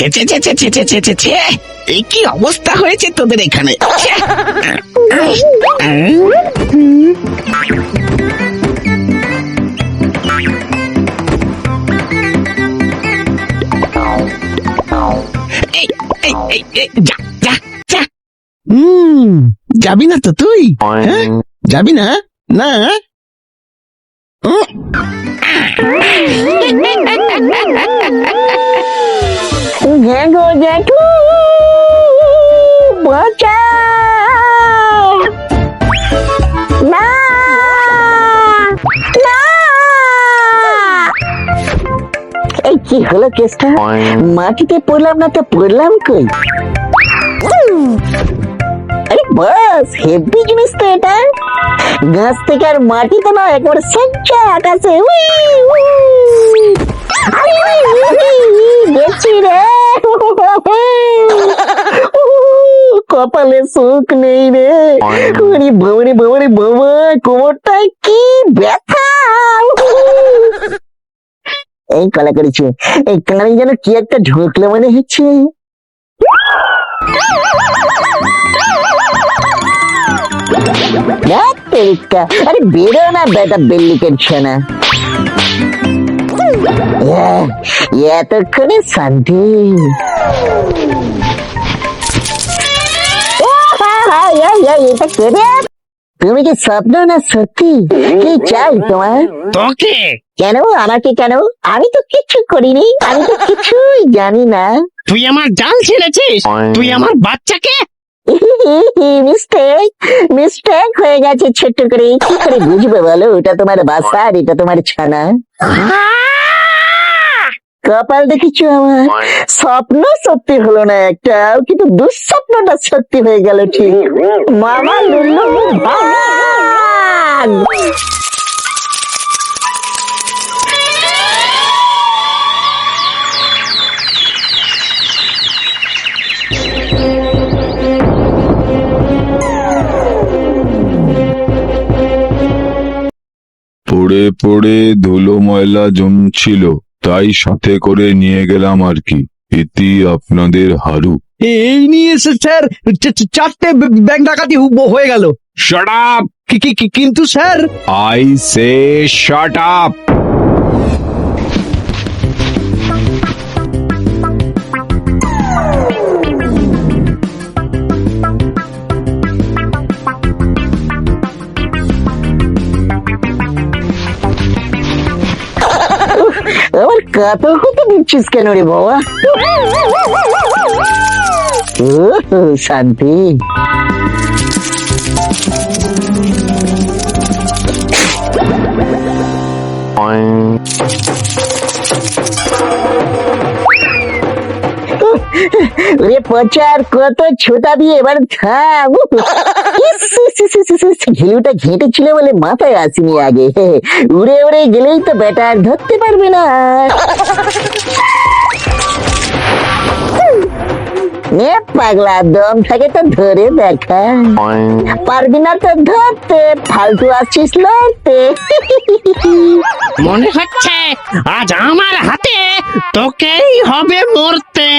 ছে ছে ছে ছে ছে ছে ছে ছে ছে, এই কি অবস্থা হয়েছে তোদের এখানে? ছে! এই, যা যা যা। যাবি না তো তুই? হ্যাঁ? যাবি না? না? জেঠু জেঠু বাঁচাও! না না, এই কি হলো কেসটা? মাটিতে পড়লাম না তো পড়লাম কই? আরে বাস, হেভি জিনিস তো এটা। গাছ থেকে আর মাটি তো না, একেবারে সজ্জা আকাশে। গেছি রে, কপালে সুখ নেই রে। ওরে বাবারে বাবারে বাবা, কোমরটায় কি ব্যথা! এই কলা করেছে, এই কানে যেন কি একটা ঢুকলো মনে হচ্ছে। আরে বেরো না বেটা বেল্লিকের ছানা, এতক্ষণে শান্তি। এটা কেড়ে, তুমি কি স্বপ্ন না সত্যি? কি চাই তোমার? তোকে? কেন আমাকে কেন? আমি তো কিছু করিনি, আমি তো কিছুই জানি না। তুই আমার জাল ছেড়েছিস? তুই আমার বাচ্চাকে? মিস্টেক মিস্টেক হয়ে গেছে ছোট্ট করে। কি করে বুঝবে বলো, ওটা তোমার বাসা আর এটা তোমার ছানা। কপাল দেখেছো আমার, স্বপ্ন সত্যি হলো না একটাও, কিন্তু দুঃস্বপ্নটা সত্যি হয়ে গেল ঠিক। মামা লুল্লু ভাগ! পড়ে পড়ে ধুলো ময়লা জমছিল, তাই সাথে করে নিয়ে গেলাম আর কি। ইতি আপনাদের হারু। এই নিয়ে স্যার চারটে ব্যাংক ডাকাতি হয়ে গেল। Shut up! কিন্তু sir, I say shut up! আমার কাতো হতে দিচ্ছিস কেন রে বাবা? শান্তি। রে পচার কত ছোটা দিয়ে এবার থাম। ঘিলুটা ঘেঁটেছিল বলে মাথায় আসেনি আগে। উড়ে উড়ে গেলেই তো বেটা আর ধরতে পারবে না। নে পাগলা, দম থাকে তো ধরে দেখা। পারবি না তো ধরতে, ফালতু আসছিস লড়তে। মনে হচ্ছে আজ আমার হাতে তোকেই হবে মরতে।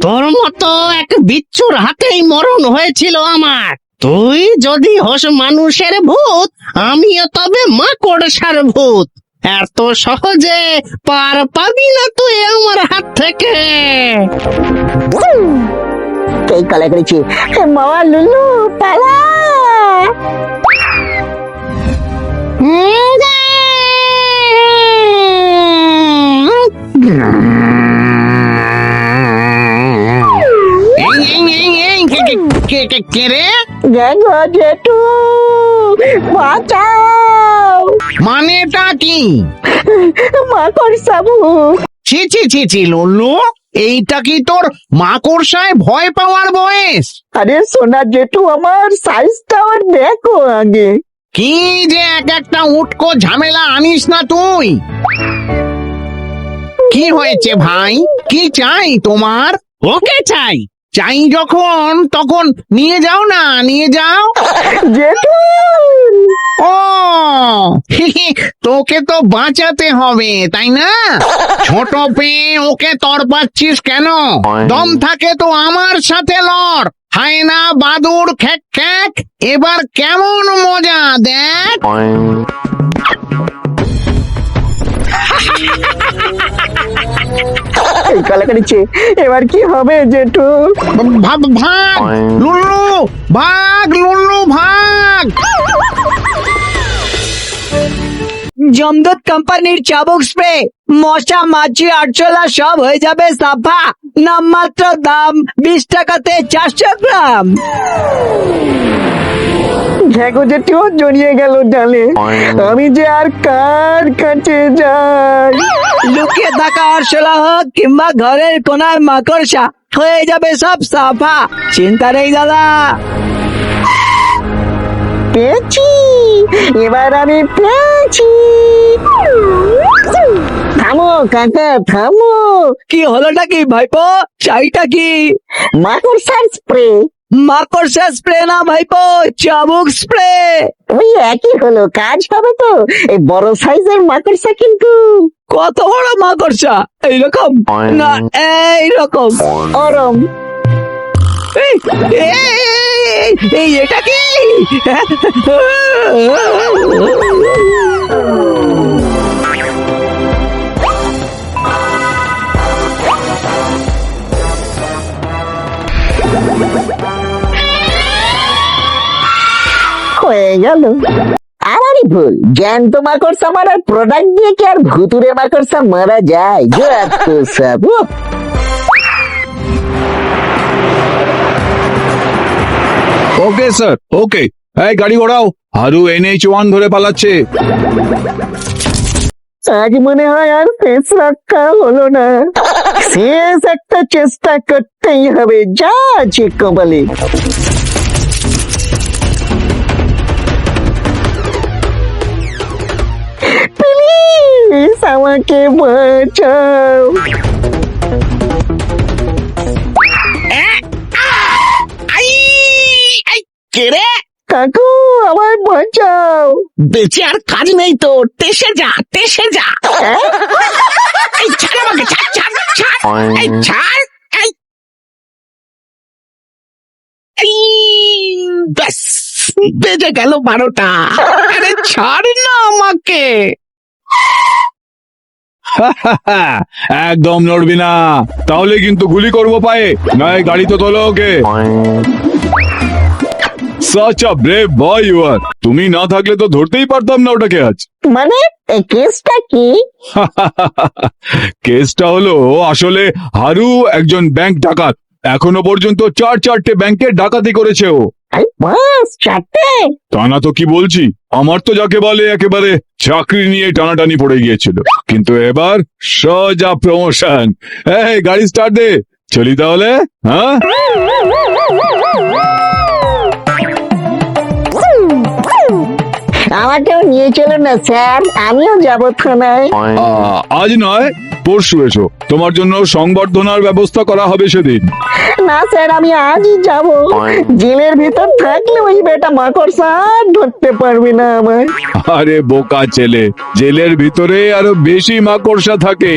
তোর মতো এক বিচ্ছুর হাতেই মরণ হয়েছিল আমার। তুই যদি হোস মানুষের ভূত, আমিও তবে মাকড়সার ভূত। এত সহজে পার পাবি না তুই আমার হাত থেকে। এই কলা করেছি, মামা লুলু পালা। কে রে? জেঠু বাঁচাও! মানেটা কি? মাকড়সা ভূত। ছি ছি ছি ছি লুল্লু, এইটা কি তোর মাকড়সায় ভয় পাওয়ার বয়স? আরে সোনা জেঠু, আমার সাইজটা আর দেখো আগে। কি যে এক একটা উটকো ঝামেলা আনিস না তুই। কি হয়েছে ভাই? কি চাই তোমার? ওকে চাই। চাই যখন তখন নিয়ে যাও না, নিয়ে যাও। জেঠু ও তোকে তো বাঁচাতে হবে তাই না? ছোট পেয়ে ওকে তড়পাচ্ছিস কেন? দম থাকে তো আমার সাথে লড়। হায়না বাদুর খ্যাক খ্যাক, এবার কেমন মজা দেখ। এই কালাকারিছে, এবার কি হবে জেঠু? ভাগ লুল্লু, ভাগ লুল্লু ভাগ। জমদূত কোম্পানির চাবুক স্প্রে, মশা মাছি আরশোলা সব হয়ে যাবে সাফা। নামমাত্র দাম 20 টাকাতে 400 গ্রাম। ঘ্যাগো জেঠু জড়িয়ে গেল জালে, আমি যে আর কার কাছে যাই? লুকিয়ে থাকা আরশোলা হোক কিংবা ঘরের কোনার মাকড়সা, হয়ে যাবে সব সাফা। চিন্তা নেই দাদা। পেয়েছি, এবার আমি পেয়েছি। থামো কাকা থামো। কি হলোটা কি ভাইপো? চাইটা কি? মাকড়সার স্প্রে। মাকড়সা স্প্রে না ভাইপো, চাবুক স্প্রে। ওই একই হলো, কাজ হবে তো। এই বড় সাইজের মাকড়সা কিন্তু। কত বড় মাকড়সা? এইরকম না এইরকম? ওরম। এই, এই এটা কি? হয়ে গেল। আমারই ভুল। জ্যান্ত মাকড়সা মারার প্রোডাক্ট দিয়ে কি আর ভুতুরে মাকড়সা মারা যায়? যত সব। উফ। ওকে স্যার, ওকে। এই গাড়ি ঘোড়াও, হারু NH1 ধরে পালাচ্ছে। আজ মনে হয় আর শেষ রক্ষা হলো না। শেষ একটা চেষ্টা করতেই হবে, যা আছে কপালে। প্লিজ আমাকে বাঁচাও। কে রে? কাকু আমায় বাঁচাও। বেঁচে আর কাজ নেই তো, টেসে যা টেসে যা। এই ছাড় আমাকে, ছাড় ছাড় ছাড়, এই ছাড়। এই ব্যাস, বেজে গেল 12টা। আরে ছাড় না আমাকে। একদম নড়বি না, তাহলে কিন্তু গুলি করবো পায়ে। নয় গাড়ি তো তোলো ওকে। Such a brave boy you are. তুমি না থাকলে তো ধরতেই পারতাম না ওটাকে আজ। মানে এই কেসটা কি? কেসটা হলো, আসলে হারু একজন ব্যাংক ডাকাত। এখনো পর্যন্ত 4টে ব্যাংকে ডাকাতি করেছে ও। আরে বাস, 4টে? তা না তো কি বলছি, আমার তো যাকে বলে একেবারে চাকরি নিয়ে টানাটানি পড়ে গিয়েছিল, কিন্তু এবার সোজা প্রমোশন। এই গাড়ি স্টার্ট দে, চলি তাহলে। হ্যাঁ, আমাকেও নিয়ে চলো না স্যার, আমিও যাবো থানায়। আজ নয়, পরশু এসো, তোমার জন্য সংবর্ধনার ব্যবস্থা করা হবে সেদিন। না স্যার, আমি আজই যাব। জেলের ভিতর থাকলে ওই বেটা মাকড়সা আর ধরতে পারবে না আমায়। আরে বোকা ছেলে, জেলের ভিতরে আরো বেশি মাকড়সা থাকে।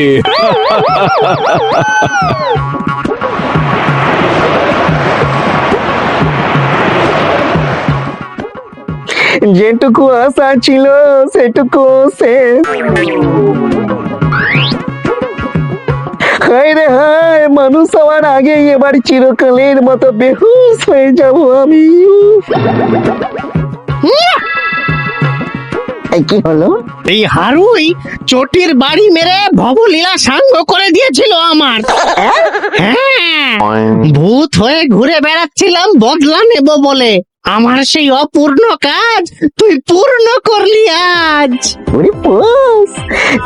যেটুকু আশা ছিল সেটুকু শেষ। হায় রে হায়, মানুষ হওয়ার আগেই এবার চিরকালের মতো বেহুশ হয়ে যাব আমি। এই কি হলো? এই হারুই চটির বাড়ি মেরে ভবলীলা সাঙ্গ করে দিয়েছিল আমার। হ্যাঁ, ভূত হয়ে ঘুরে বেড়াচ্ছিলাম বদলা নেব বলে। আমার সেই অপূর্ণ কাজ তুই পূর্ণ করলি আজ। ওরে পোস,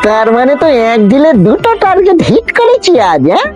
তার মানে তো এক দিলে দুটো টার্গেট হিট করেছি আজ। হ্যাঁ